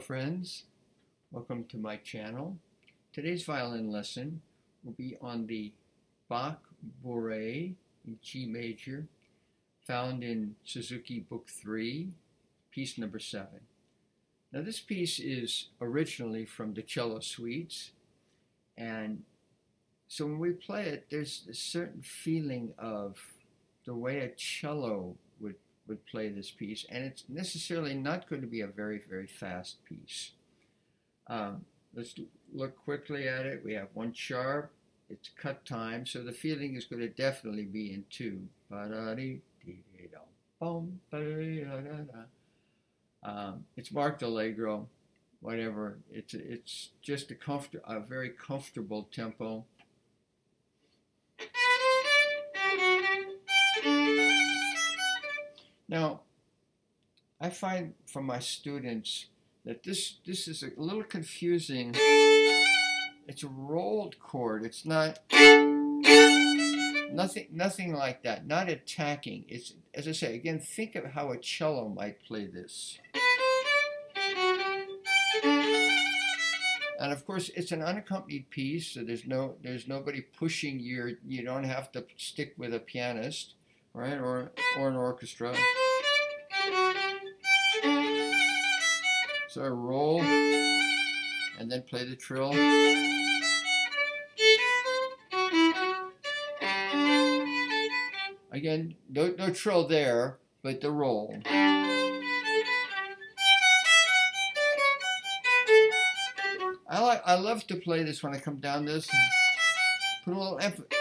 friends, welcome to my channel. Today's violin lesson will be on the Bach Bourree in G major, found in Suzuki Book 3, piece number 7. Now this piece is originally from the Cello Suites, and so when we play it, there's a certain feeling of the way a cello would play this piece, and it's necessarily not going to be a very, very fast piece. Let's look quickly at it. We have one sharp, it's cut time, so the feeling is going to definitely be in 2. It's marked allegro, whatever. It's just a very comfortable tempo. Now, I find from my students that this is a little confusing. It's a rolled chord. It's not nothing like that. Not attacking. It's, as I say again, think of how a cello might play this. And of course, it's an unaccompanied piece, so there's nobody pushing you don't have to stick with a pianist, right, or an orchestra. So I roll and then play the trill. Again, no trill there, but the roll. I love to play this when I come down this. Put a little effort.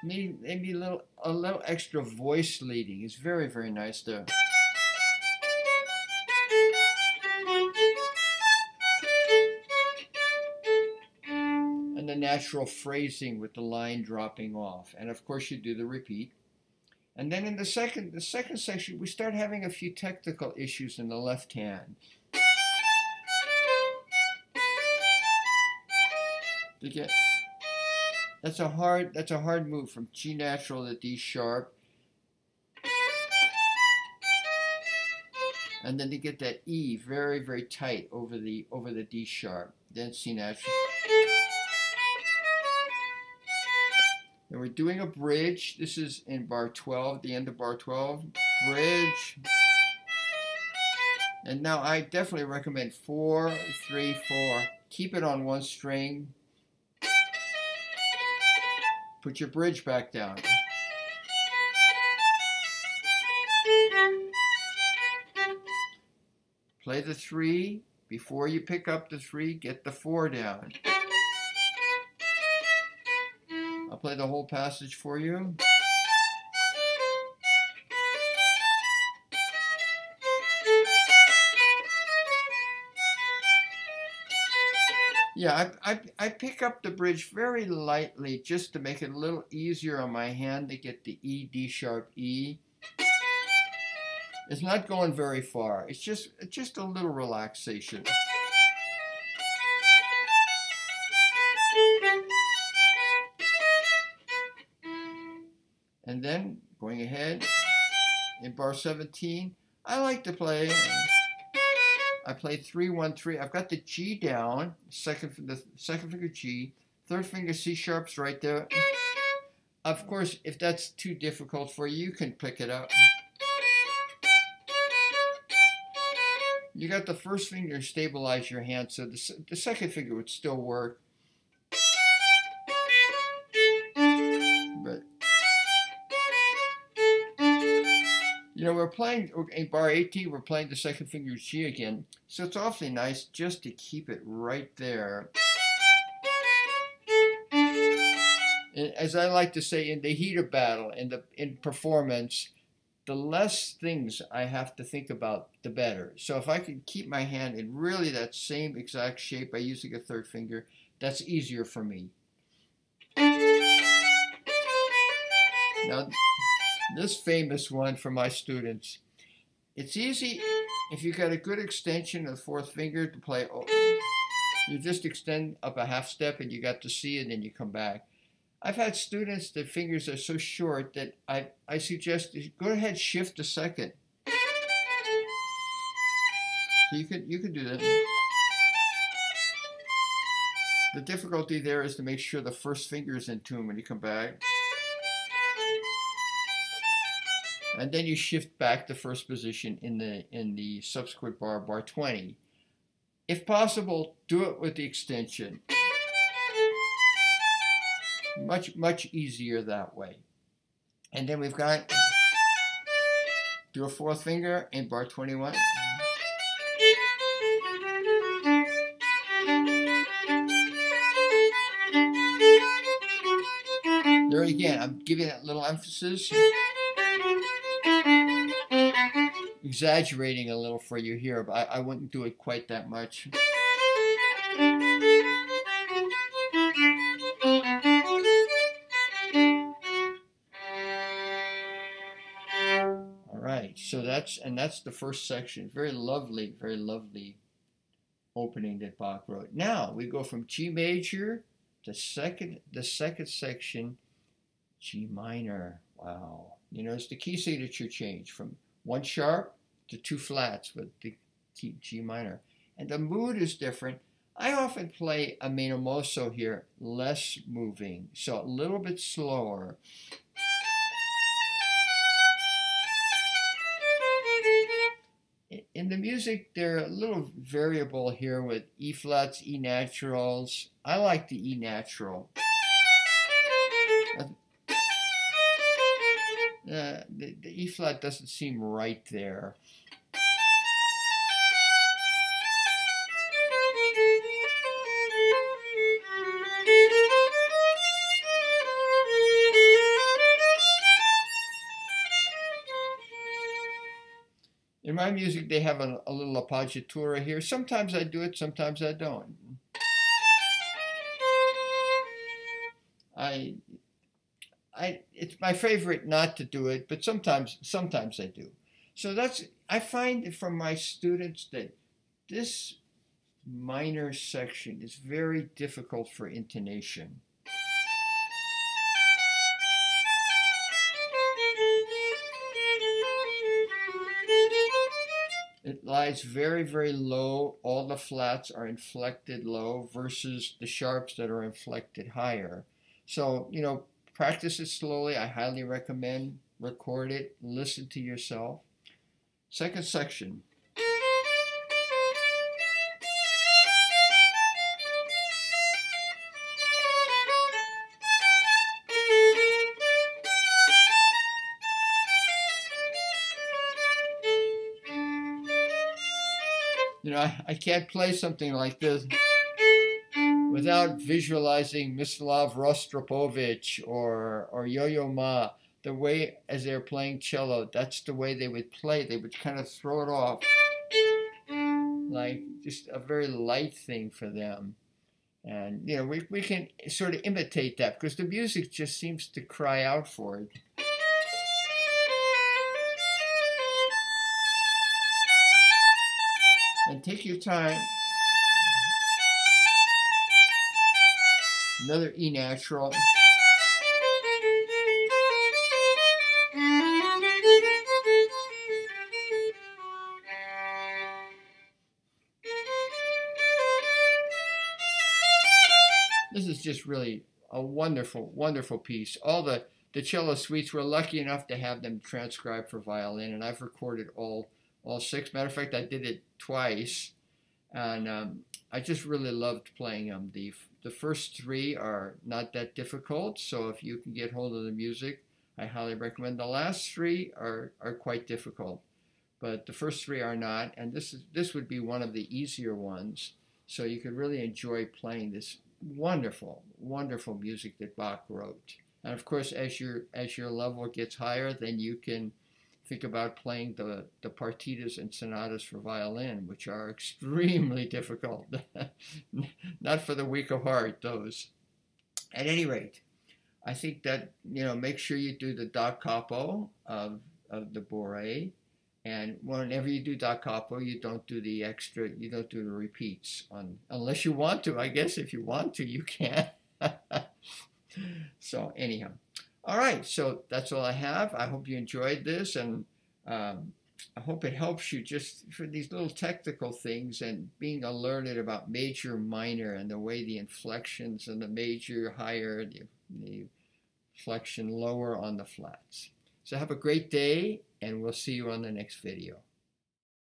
Maybe a little extra voice leading. It's very, very nice there. And the natural phrasing with the line dropping off. And of course you do the repeat. And then in the second section we start having a few technical issues in the left hand. That's a hard move from G natural to D sharp. And then to get that E very, very tight over the D sharp. Then C natural. And we're doing a bridge. This is in bar 12, the end of bar 12. Bridge. And now I definitely recommend 4, 3, 4. Keep it on one string. Put your bridge back down. Play the 3. Before you pick up the 3, get the 4 down. I'll play the whole passage for you. Yeah, I pick up the bridge very lightly just to make it a little easier on my hand to get the E, D sharp, E. It's not going very far. It's just a little relaxation. And then going ahead in bar 17, I like to play. I play 3, 1, 3. I've got the G down, the second finger G, third finger C sharp's right there. Of course, if that's too difficult for you, you can pick it up. You got the first finger to stabilize your hand, so the second finger would still work. But you know, we're playing in bar 18, we're playing the second finger G again, so it's awfully nice just to keep it right there. And as I like to say, in the heat of battle, in performance, the less things I have to think about, the better. So if I can keep my hand in really that same exact shape by using a third finger, that's easier for me. Now, this famous one for my students. It's easy if you got a good extension of the fourth finger to play. You just extend up a half step and you got to C and then you come back. I've had students that fingers are so short that I suggest you go ahead, shift a second. So you could do that. The difficulty there is to make sure the first finger is in tune when you come back. And then you shift back to first position in the subsequent bar, bar 20. If possible, do it with the extension. Much easier that way. And then we've got, do a fourth finger in bar 21. There again, I'm giving that little emphasis. Exaggerating a little for you here, but I wouldn't do it quite that much. All right, so that's the first section. Very lovely opening that Bach wrote. Now we go from G major to the second section, G minor. Wow. You notice the key signature change from one sharp to two flats with the key G minor. And the mood is different. I often play a meno mosso here, less moving, so a little bit slower. In the music, they're a little variable here with E flats, E naturals. I like the E natural. The E flat doesn't seem right there. In my music, they have a little appoggiatura here. Sometimes I do it, sometimes I don't. It's my favorite not to do it, but sometimes I do. So I find from my students that this minor section is very difficult for intonation. It lies very low. All the flats are inflected low versus the sharps that are inflected higher. So, you know, practice it slowly. I highly recommend. Record it. Listen to yourself. Second section. You know, I can't play something like this without visualizing Mislav Rostropovich or Yo-Yo Ma. The way, as they're playing cello, that's the way they would play. They would kind of throw it off like just a very light thing for them. And, you know, we can sort of imitate that because the music just seems to cry out for it. And take your time. Another E natural. This is just really a wonderful piece. All the cello suites, we're lucky enough to have them transcribed for violin, and I've recorded all six. Matter of fact, I did it twice, and I just really loved playing them. The first three are not that difficult, so if you can get hold of the music, I highly recommend. The last three are quite difficult, but the first three are not, and this would be one of the easier ones, so you could really enjoy playing this wonderful music that Bach wrote. And of course, as your level gets higher, then you can think about playing the partitas and sonatas for violin, which are extremely difficult. Not for the weak of heart, those. At any rate, I think that, you know, make sure you do the da capo of the Bourree. And whenever you do da capo, you don't do the repeats unless you want to. I guess if you want to, you can. So anyhow. All right, so that's all I have. I hope you enjoyed this, and I hope it helps you just for these little technical things and being alerted about major, minor, and the way the inflections and the major higher, the inflection lower on the flats. So have a great day, and we'll see you on the next video.